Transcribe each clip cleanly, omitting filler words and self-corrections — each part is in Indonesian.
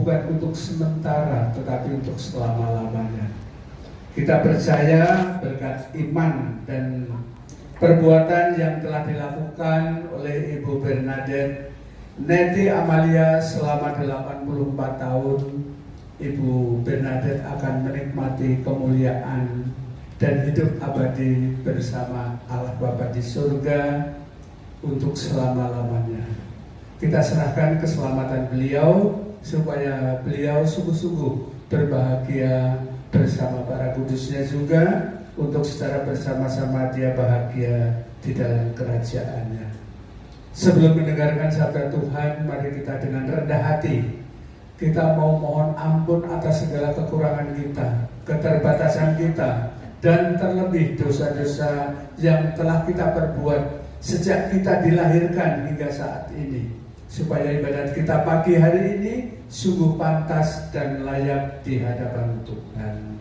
bukan untuk sementara, tetapi untuk selama-lamanya. Kita percaya berkat iman dan perbuatan yang telah dilakukan oleh Ibu Bernadette Neti Amalia selama 84 tahun, Ibu Bernadette akan menikmati kemuliaan dan hidup abadi bersama Allah Bapa di surga untuk selama-lamanya. Kita serahkan keselamatan beliau supaya beliau sungguh-sungguh berbahagia bersama para kudusnya juga, untuk secara bersama-sama dia bahagia di dalam kerajaannya. Sebelum mendengarkan sabda Tuhan, mari kita dengan rendah hati kita mau mohon ampun atas segala kekurangan kita, keterbatasan kita, dan terlebih dosa-dosa yang telah kita perbuat sejak kita dilahirkan hingga saat ini, supaya ibadat kita pagi hari ini sungguh pantas dan layak di hadapan Tuhan.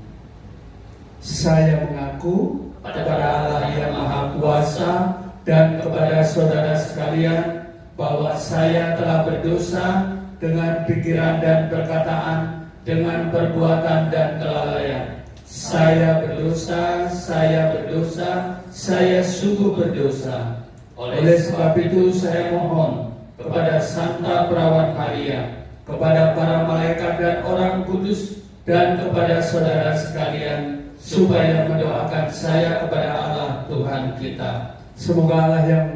Saya mengaku kepada Allah yang Maha Kuasa dan kepada saudara sekalian bahwa saya telah berdosa dengan pikiran dan perkataan, dengan perbuatan dan kelalaian. Saya berdosa, saya sungguh berdosa. Oleh sebab itu saya mohon kepada Santa Perawan Maria, kepada para malaikat dan orang kudus, dan kepada saudara sekalian, supaya mendoakan saya kepada Allah Tuhan kita. Semoga Allah yang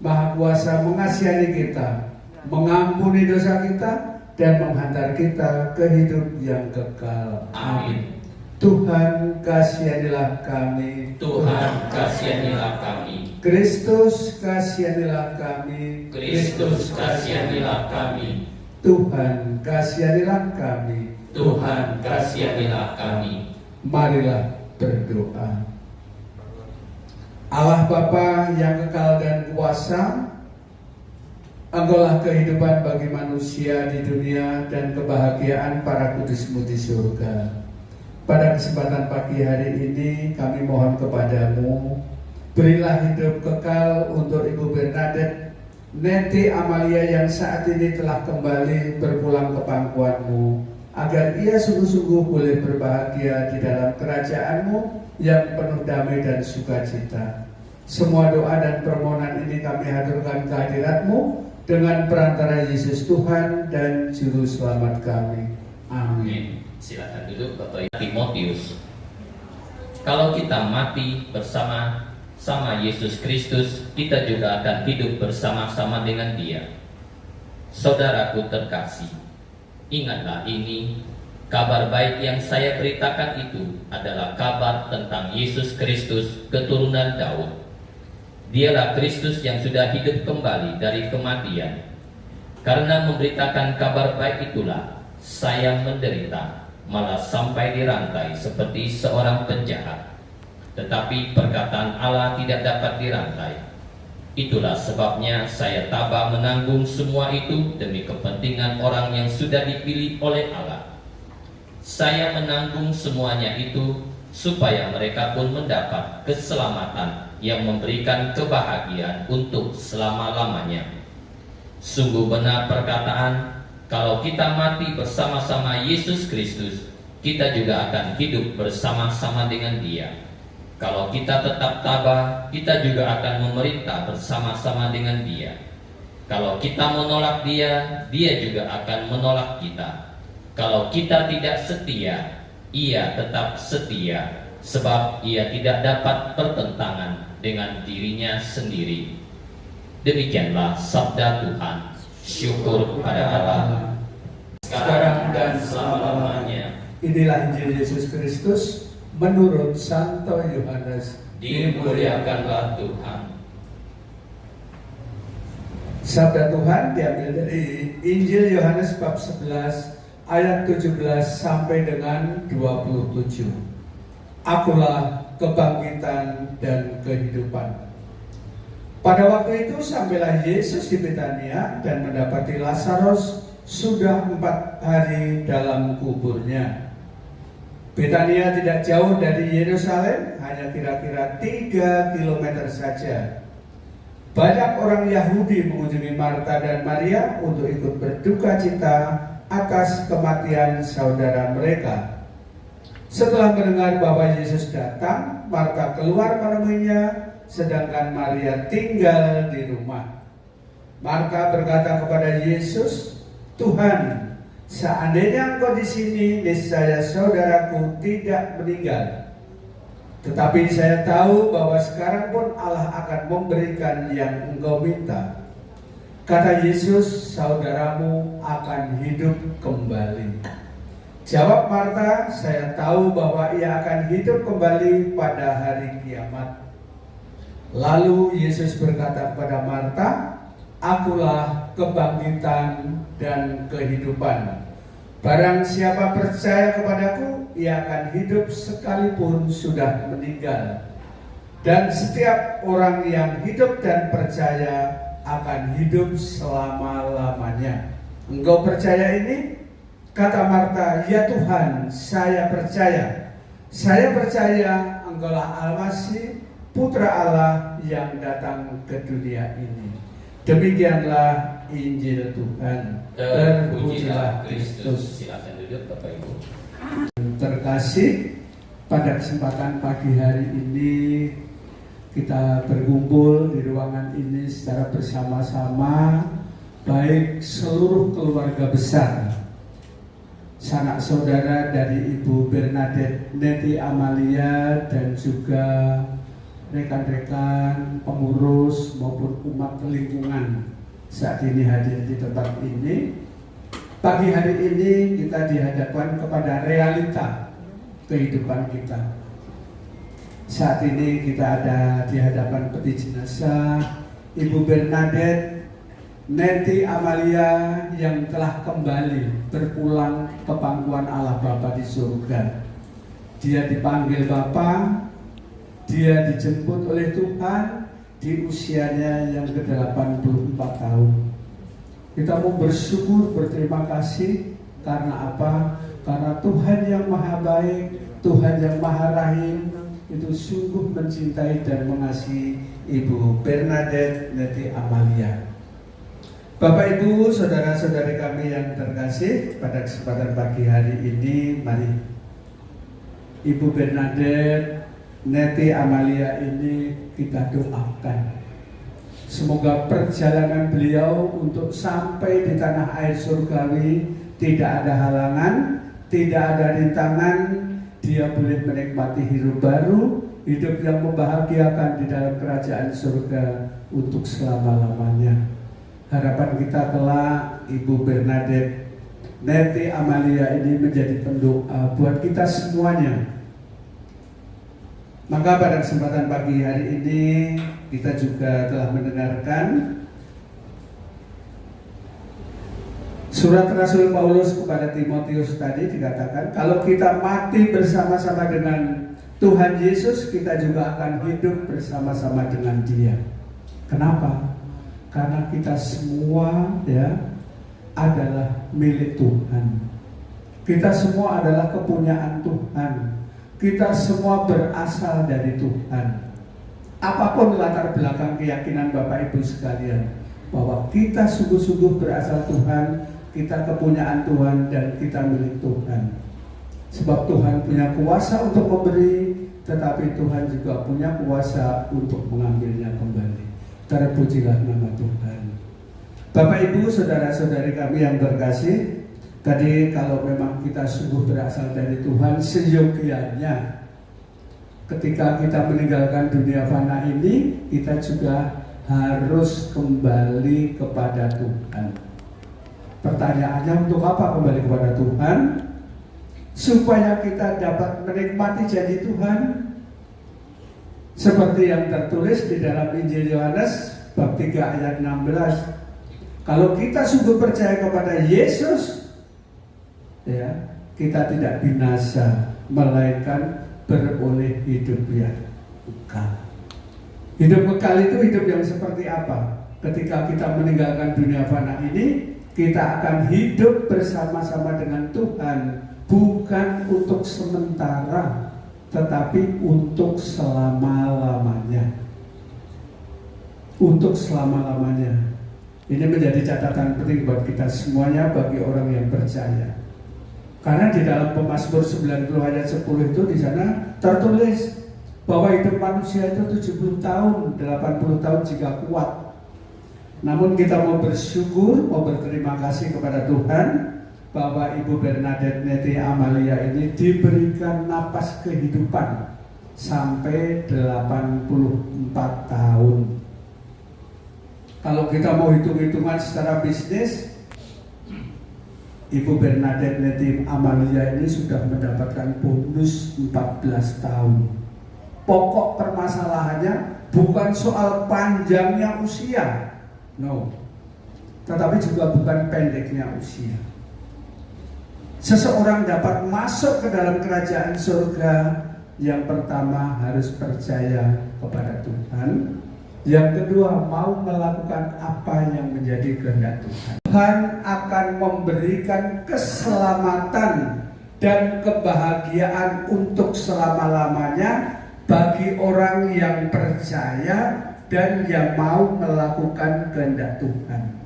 Maha Kuasa mengasihi kita, mengampuni dosa kita, dan menghantar kita ke hidup yang kekal. Amin. Tuhan kasihanilah kami. Tuhan kasihanilah kami. Kristus kasihanilah kami. Kristus kasihanilah kami. Tuhan kasihanilah kami. Tuhan kasihanilah kami. Marilah berdoa. Allah Bapa yang kekal dan kuasa, Engkaulah kehidupan bagi manusia di dunia dan kebahagiaan para kudus-Mu di surga. Pada kesempatan pagi hari ini kami mohon kepadamu, berilah hidup kekal untuk Ibu Bernadette Neti Amalia yang saat ini telah kembali berpulang ke pangkuan-Mu, agar ia sungguh-sungguh boleh berbahagia di dalam kerajaan-Mu yang penuh damai dan sukacita. Semua doa dan permohonan ini kami haturkan kehadirat-Mu dengan perantara Yesus Tuhan dan Juru Selamat kami. Amin. Silakan duduk Bapak Timotius. Kalau kita mati bersama Yesus Kristus, kita juga akan hidup bersama-sama dengan Dia. Saudaraku terkasih, ingatlah ini, kabar baik yang saya beritakan itu adalah kabar tentang Yesus Kristus, keturunan Daud. Dialah Kristus yang sudah hidup kembali dari kematian. Karena memberitakan kabar baik itulah saya menderita, malah sampai dirantai seperti seorang penjahat. Tetapi perkataan Allah tidak dapat dirantai. Itulah sebabnya saya tabah menanggung semua itu demi kepentingan orang yang sudah dipilih oleh Allah. Saya menanggung semuanya itu supaya mereka pun mendapat keselamatan yang memberikan kebahagiaan untuk selama-lamanya. Sungguh benar perkataan, kalau kita mati bersama-sama Yesus Kristus, kita juga akan hidup bersama-sama dengan Dia. Kalau kita tetap tabah, kita juga akan memerintah bersama-sama dengan Dia. Kalau kita menolak Dia, Dia juga akan menolak kita. Kalau kita tidak setia, Ia tetap setia, sebab Ia tidak dapat bertentangan dengan dirinya sendiri. Demikianlah sabda Tuhan. Syukur pada Allah sekarang dan selama-lamanya. Inilah Injil Yesus Kristus menurut Santo Yohanes. Dimuliakanlah Tuhan. Sabda Tuhan diambil dari Injil Yohanes bab 11 ayat 17 sampai dengan 27. Akulah kebangkitan dan kehidupan. Pada waktu itu sampailah Yesus di Betania dan mendapati Lazarus sudah 4 hari dalam kuburnya. Betania tidak jauh dari Yerusalem, hanya kira-kira 3 kilometer saja. Banyak orang Yahudi mengunjungi Marta dan Maria untuk ikut berduka cita atas kematian saudara mereka. Setelah mendengar bahwa Yesus datang, Marta keluar menemuinya, sedangkan Maria tinggal di rumah. Marta berkata kepada Yesus, "Tuhan, seandainya Engkau di sini, niscaya saudaraku tidak meninggal. Tetapi saya tahu bahwa sekarang pun Allah akan memberikan yang Engkau minta." Kata Yesus, "Saudaramu akan hidup kembali." Jawab Marta, "Saya tahu bahwa ia akan hidup kembali pada hari kiamat." Lalu Yesus berkata kepada Marta, "Akulah kebangkitan dan kehidupan. Barang siapa percaya kepadaku, ia akan hidup sekalipun sudah meninggal. Dan setiap orang yang hidup dan percaya akan hidup selama-lamanya." "Engkau percaya ini?" Kata Marta, "Ya Tuhan, saya percaya. Saya percaya Engkaulah Al-Masih, Putra Allah yang datang ke dunia ini." Demikianlah Injil Tuhan. Terpujilah Kristus. Silakan duduk Bapak Ibu. Terkasih, pada kesempatan pagi hari ini kita berkumpul di ruangan ini secara bersama-sama, baik seluruh keluarga besar, sanak saudara dari Ibu Bernadette Neti Amalia, dan juga rekan-rekan pengurus maupun umat lingkungan saat ini hadir di tempat ini. Pagi hari ini kita dihadapkan kepada realita kehidupan kita. Saat ini kita ada di hadapan peti jenazah Ibu Bernadette Neti Amalia yang telah kembali berpulang ke pangkuan Allah Bapa di surga. Dia dipanggil Bapa, dia dijemput oleh Tuhan di usianya yang ke-84 tahun. Kita mau bersyukur, berterima kasih. Karena apa? Karena Tuhan yang maha baik, Tuhan yang maha rahim, itu sungguh mencintai dan mengasihi Ibu Bernadette Neti Amalia. Bapak Ibu, saudara-saudari kami yang terkasih, pada kesempatan pagi hari ini, mari Ibu Bernadette Neti Amalia ini kita doakan. Semoga perjalanan beliau untuk sampai di tanah air surgawi tidak ada halangan, tidak ada rintangan. Dia boleh menikmati hidup baru, hidup yang membahagiakan di dalam kerajaan surga untuk selama-lamanya. Harapan kita kelak Ibu Bernadette Neti Amalia ini menjadi pendoa buat kita semuanya. Maka pada kesempatan pagi hari ini kita juga telah mendengarkan surat Rasul Paulus kepada Timotius. Tadi dikatakan kalau kita mati bersama-sama dengan Tuhan Yesus, kita juga akan hidup bersama-sama dengan Dia. Kenapa? Karena kita semua adalah milik Tuhan. Kita semua adalah kepunyaan Tuhan. Kita semua berasal dari Tuhan. Apapun latar belakang keyakinan Bapak Ibu sekalian, bahwa kita sungguh-sungguh berasal Tuhan, kita kepunyaan Tuhan, dan kita milik Tuhan. Sebab Tuhan punya kuasa untuk memberi, tetapi Tuhan juga punya kuasa untuk mengambilnya kembali. Terpujilah nama Tuhan. Bapak Ibu, saudara-saudari kami yang terkasih, tadi kalau memang kita sungguh berasal dari Tuhan, seyogianya ketika kita meninggalkan dunia fana ini, kita juga harus kembali kepada Tuhan. Pertanyaannya, untuk apa kembali kepada Tuhan? Supaya kita dapat menikmati janji Tuhan, seperti yang tertulis di dalam Injil Yohanes bab 3 ayat 16. Kalau kita sungguh percaya kepada Yesus, kita tidak binasa, melainkan beroleh hidup yang kekal. Hidup kekal itu hidup yang seperti apa? Ketika kita meninggalkan dunia fana ini, kita akan hidup bersama-sama dengan Tuhan, bukan untuk sementara, tetapi untuk selama-lamanya. Untuk selama-lamanya. Ini menjadi catatan penting buat kita semuanya, bagi orang yang percaya. Karena di dalam Pemazmur 90 ayat 10 itu di sana tertulis bahwa hidup manusia itu 70 tahun, 80 tahun jika kuat. Namun kita mau bersyukur, mau berterima kasih kepada Tuhan bahwa Ibu Bernadette Netty Amalia ini diberikan napas kehidupan sampai 84 tahun. Kalau kita mau hitung-hitungan secara bisnis, Ibu Bernadette Netty Amalia ini sudah mendapatkan bonus 14 tahun. Pokok permasalahannya bukan soal panjangnya usia, no, tetapi juga bukan pendeknya usia. Seseorang dapat masuk ke dalam kerajaan surga, yang pertama harus percaya kepada Tuhan. Yang kedua, mau melakukan apa yang menjadi kehendak Tuhan. Tuhan akan memberikan keselamatan dan kebahagiaan untuk selama-lamanya bagi orang yang percaya dan yang mau melakukan kehendak Tuhan.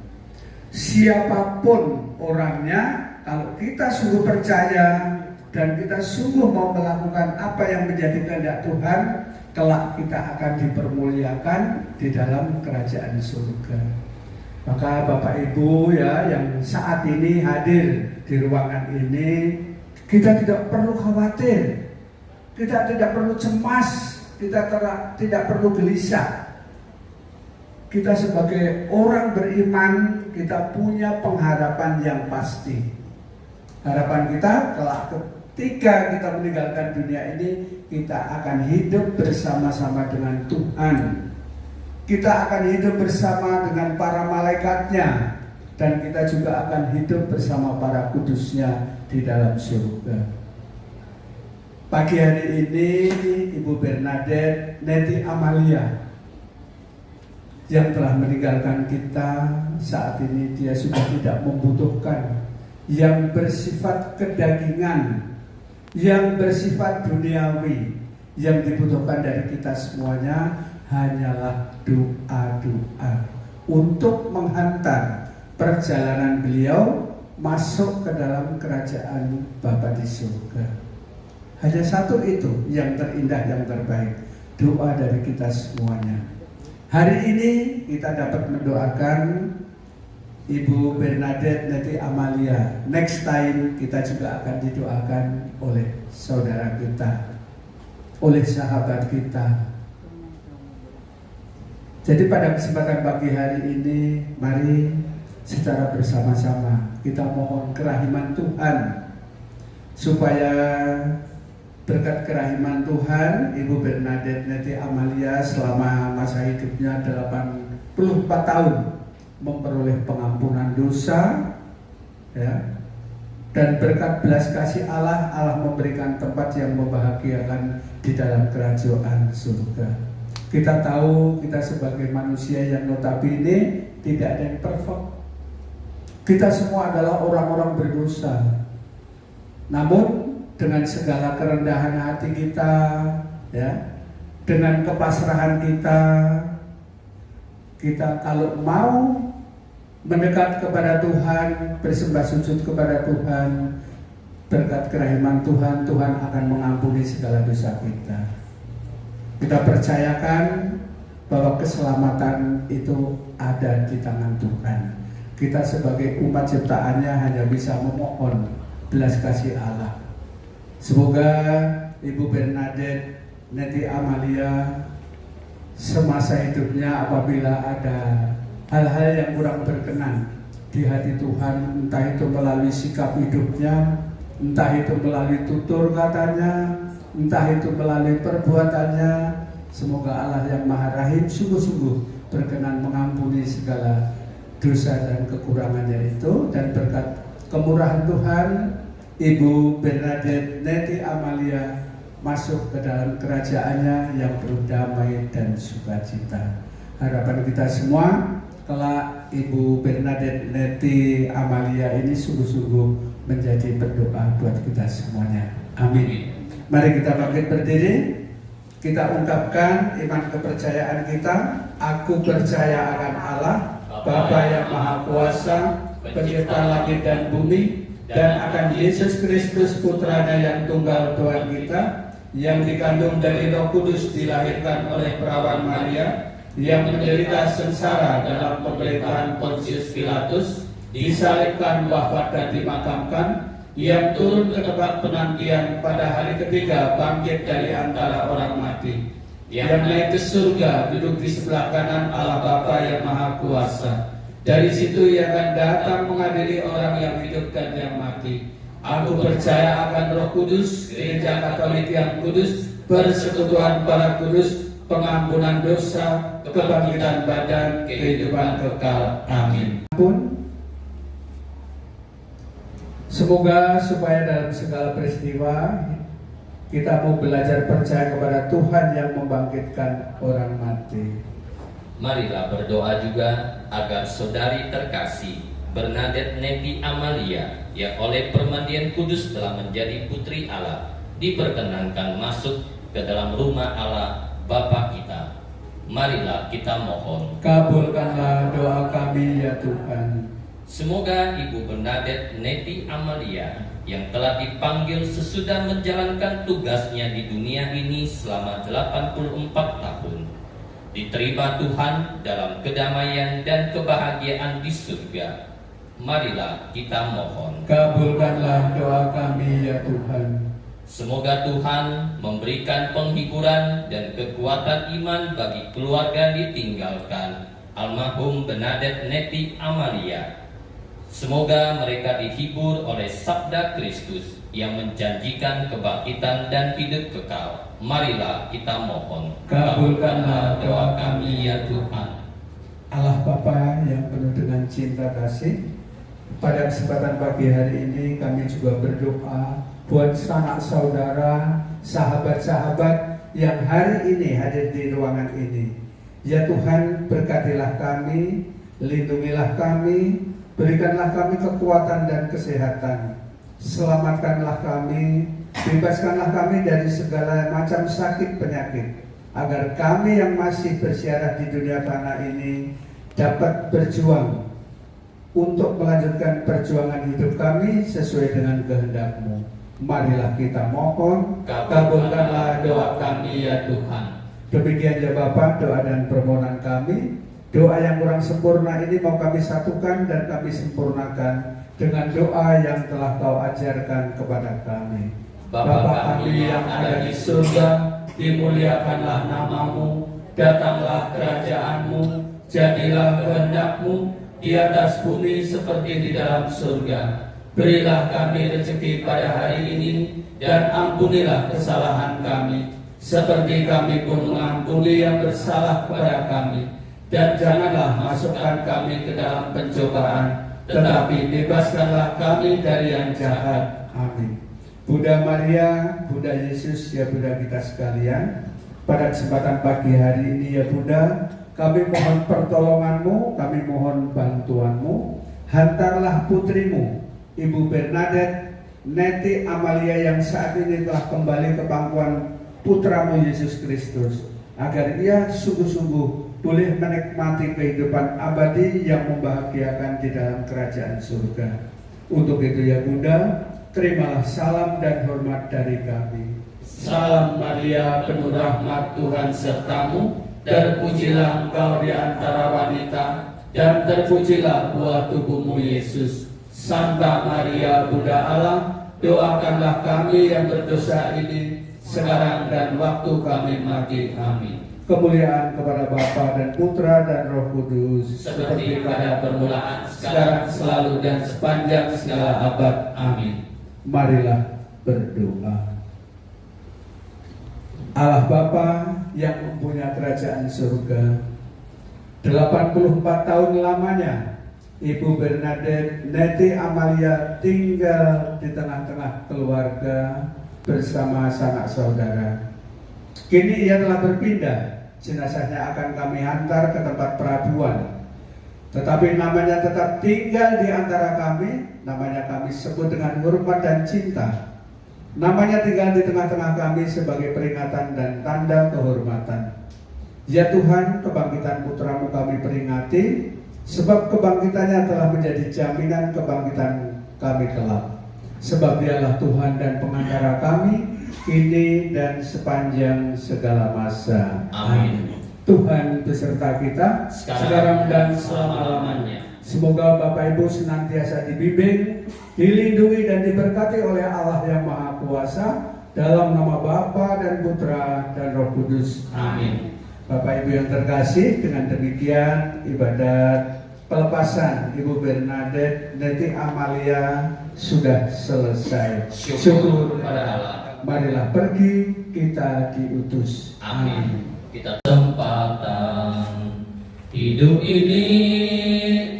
Siapapun orangnya, kalau kita sungguh percaya dan kita sungguh mau melakukan apa yang menjadi kehendak Tuhan, kelak kita akan dipermuliakan di dalam kerajaan surga. Maka Bapak Ibu ya, yang saat ini hadir di ruangan ini, kita tidak perlu khawatir, kita tidak perlu cemas, kita tidak perlu gelisah. Kita sebagai orang beriman, kita punya pengharapan yang pasti. Harapan kita kelak ketika kita meninggalkan dunia ini, kita akan hidup bersama-sama dengan Tuhan. Kita akan hidup bersama dengan para malaikatnya, dan kita juga akan hidup bersama para kudusnya di dalam surga. Pagi hari ini Ibu Bernadette Netty Amalia yang telah meninggalkan kita, saat ini dia sudah tidak membutuhkan yang bersifat kedagingan, yang bersifat duniawi. Yang dibutuhkan dari kita semuanya hanyalah doa-doa untuk menghantar perjalanan beliau masuk ke dalam kerajaan Bapa di surga. Hanya satu itu yang terindah, yang terbaik, doa dari kita semuanya. Hari ini kita dapat mendoakan Ibu Bernadette Netty Amalia. Next time kita juga akan didoakan oleh saudara kita, oleh sahabat kita. Jadi pada kesempatan pagi hari ini, mari secara bersama-sama kita mohon kerahiman Tuhan, supaya berkat kerahiman Tuhan, Ibu Bernadette Netty Amalia selama masa hidupnya 84 tahun memperoleh pengampunan dosa, ya, dan berkat belas kasih Allah, Allah memberikan tempat yang membahagiakan di dalam kerajaan surga. Kita tahu kita sebagai manusia yang notabene tidak ada yang perfect. Kita semua adalah orang-orang berdosa. Namun dengan segala kerendahan hati kita, ya, dengan kepasrahan kita kalau mau mendekat kepada Tuhan, bersembah sujud kepada Tuhan, berkat kerahiman Tuhan, Tuhan akan mengampuni segala dosa kita. Kita percayakan bahwa keselamatan itu ada di tangan Tuhan. Kita sebagai umat ciptaannya hanya bisa memohon belas kasih Allah. Semoga Ibu Bernadette Netty Amalia semasa hidupnya, apabila ada hal-hal yang kurang berkenan di hati Tuhan, entah itu melalui sikap hidupnya, entah itu melalui tutur katanya, entah itu melalui perbuatannya, semoga Allah yang Maha Rahim sungguh-sungguh berkenan mengampuni segala dosa dan kekurangannya itu, dan berkat kemurahan Tuhan, Ibu Bernadette Netty Amalia masuk ke dalam kerajaannya yang penuh damai dan sukacita. Harapan kita semua, kelak Ibu Bernadette Netty Amalia ini sungguh-sungguh menjadi berdoa buat kita semuanya. Amin. Mari kita bangkit berdiri, kita ungkapkan iman kepercayaan kita. Aku percaya akan Allah, Bapa yang Maha Kuasa, Pencipta langit dan bumi, dan akan Yesus Kristus Putranya yang tunggal Tuhan kita, yang dikandung dari Roh Kudus, dilahirkan oleh perawan Maria, yang menderita sengsara dalam pemerintahan Pontius Pilatus, disalibkan, wafat dan dimakamkan, yang turun ke tempat penantian, pada hari ketiga bangkit dari antara orang mati, yang naik ke surga, duduk di sebelah kanan Allah Bapa yang Maha Kuasa. Dari situ ia akan datang mengadili orang yang hidup dan yang mati. Aku percaya akan Roh Kudus, Gereja Katolik yang kudus, persekutuan para kudus, pengampunan dosa, kebangkitan badan, kehidupan kekal. Amin. Semoga supaya dalam segala peristiwa kita mau belajar percaya kepada Tuhan yang membangkitkan orang mati. Marilah berdoa juga agar saudari terkasih Bernadette Neti Amalia yang oleh permandian kudus telah menjadi putri Allah diperkenankan masuk ke dalam rumah Allah Bapa kita. Marilah kita mohon. Kabulkanlah doa kami ya Tuhan. Semoga Ibu Bernadette Neti Amalia yang telah dipanggil sesudah menjalankan tugasnya di dunia ini selama 84 tahun diterima Tuhan dalam kedamaian dan kebahagiaan di surga. Marilah kita mohon. Kabulkanlah doa kami ya Tuhan. Semoga Tuhan memberikan penghiburan dan kekuatan iman bagi keluarga ditinggalkan almarhum Bernadette Neti Amalia. Semoga mereka dihibur oleh sabda Kristus yang menjanjikan kebangkitan dan hidup kekal. Marilah kita mohon. Kabulkanlah doa kami ya Tuhan. Allah Bapa yang penuh dengan cinta kasih, pada kesempatan pagi hari ini kami juga berdoa buat sanak saudara, sahabat-sahabat yang hari ini hadir di ruangan ini. Ya Tuhan, berkatilah kami, lindungilah kami, berikanlah kami kekuatan dan kesehatan. Selamatkanlah kami, bebaskanlah kami dari segala macam sakit penyakit, agar kami yang masih bersiarah di dunia tanah ini dapat berjuang untuk melanjutkan perjuangan hidup kami sesuai dengan kehendak-Mu. Marilah kita mohon, kabulkanlah doa kami ya Tuhan. Demikian ya Bapa, doa dan permohonan kami. Doa yang kurang sempurna ini mau kami satukan dan kami sempurnakan dengan doa yang telah Kau ajarkan kepada kami. Bapa kami yang ada di surga, dimuliakanlah nama-Mu, datanglah kerajaan-Mu, jadilah kehendak-Mu di atas bumi seperti di dalam surga. Berilah kami rezeki pada hari ini, dan ampunilah kesalahan kami, seperti kami pun mengampuni yang bersalah kepada kami. Dan janganlah masukkan kami ke dalam pencobaan, tetapi bebaskanlah kami dari yang jahat. Amin. Bunda Maria, Bunda Yesus, ya Bunda kita sekalian, pada kesempatan pagi hari ini ya Bunda, kami mohon pertolongan-Mu, kami mohon bantuan-Mu. Hantarlah putrimu, Ibu Bernadette Neti Amalia yang saat ini telah kembali ke pangkuan Putramu Yesus Kristus, agar ia sungguh-sungguh boleh menikmati kehidupan abadi yang membahagiakan di dalam kerajaan surga. Untuk itu ya Bunda, terimalah salam dan hormat dari kami. Salam Maria, penuh rahmat, Tuhan sertamu, terpujilah engkau di antara wanita, dan terpujilah buah tubuhmu Yesus. Santa Maria, Bunda Allah, doakanlah kami yang berdosa ini, sekarang dan waktu kami mati. Amin. Kemuliaan kepada Bapa dan Putra dan Roh Kudus, seperti pada permulaan, sekarang, selalu, dan sepanjang segala abad. Amin. Marilah berdoa. Allah Bapa yang mempunyai kerajaan surga, 84 tahun lamanya Ibu Bernadette Neti Amalia tinggal di tengah-tengah keluarga bersama sanak saudara. Kini ia telah berpindah, jenazahnya akan kami hantar ke tempat perabuan. Tetapi namanya tetap tinggal di antara kami, namanya kami sebut dengan hormat dan cinta. Namanya tinggal di tengah-tengah kami sebagai peringatan dan tanda kehormatan. Ya Tuhan, kebangkitan Putramu kami peringati, Sebab kebangkitannya telah menjadi jaminan kebangkitan kami kelak. Sebab Dialah Tuhan dan pengantara kami, kini dan sepanjang segala masa. Amin. Tuhan beserta kita, sekarang dan selama-lamanya. Semoga Bapak Ibu senantiasa dibimbing, dilindungi dan diberkati oleh Allah yang Maha Kuasa, dalam nama Bapa dan Putra dan Roh Kudus. Amin. Bapak Ibu yang terkasih, dengan demikian ibadat pelepasan Ibu Bernadette Neti Amalia sudah selesai. Syukur pada Allah. Marilah pergi, kita diutus. Amin. Kita kesempatan hidup ini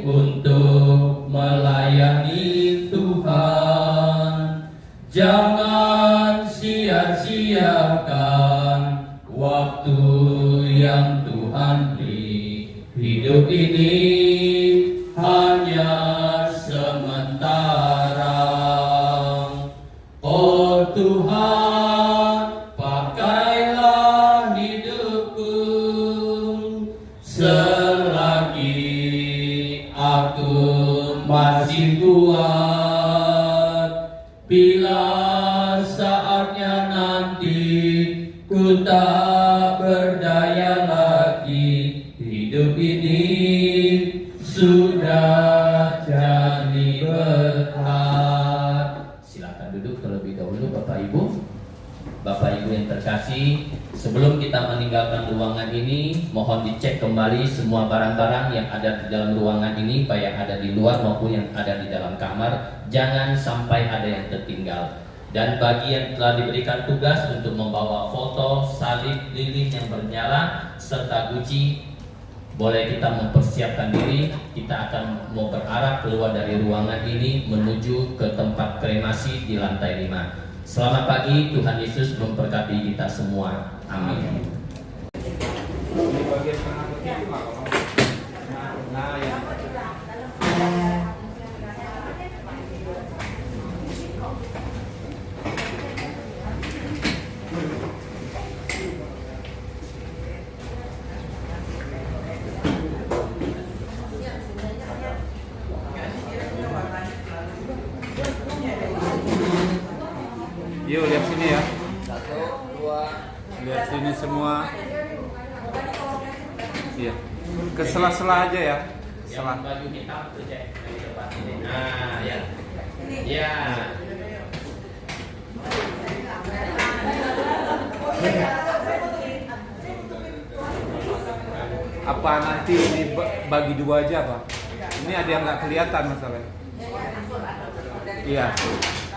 untuk melayani Tuhan. Jangan sia-siakan waktu yang Tuhan beri. Hidup ini hanya sementara. Oh Tuhan, pakailah hidupku selagi aku masih kuat. Bila saatnya nanti ku tak berdaya lagi, hidup ini sudah jadi berat. Silakan duduk terlebih dahulu Bapak Ibu. Bapak Ibu yang terkasih, sebelum kita meninggalkan ruangan ini, mohon dicek kembali semua barang-barang yang ada di dalam ruangan ini, baik yang ada di luar maupun yang ada di dalam kamar. Jangan sampai ada yang tertinggal. Dan bagi yang telah diberikan tugas untuk membawa foto, salib, lilin yang bernyala, serta guci, boleh kita mempersiapkan diri. Kita akan mau berarah keluar dari ruangan ini menuju ke tempat kremasi di lantai 5. Selamat pagi, Tuhan Yesus memberkati kita semua. Amin. Di bagian tengah putih itu nggak apa-apa. Nah, ya. Yuk lihat sini ya. 1, 2. Lihat sini semua. Iya. Ke sela-sela aja ya. Yang baju hitam tuh cek dari depan ini. Nah, ya. Ya. Apa nanti ini bagi dua aja Pak? Ini ada yang nggak kelihatan masalahnya. Iya.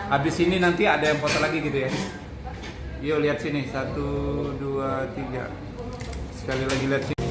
Habis ini nanti ada yang foto lagi gitu ya. Yuk lihat sini 1, 2, 3. Sekali lagi lihat sini.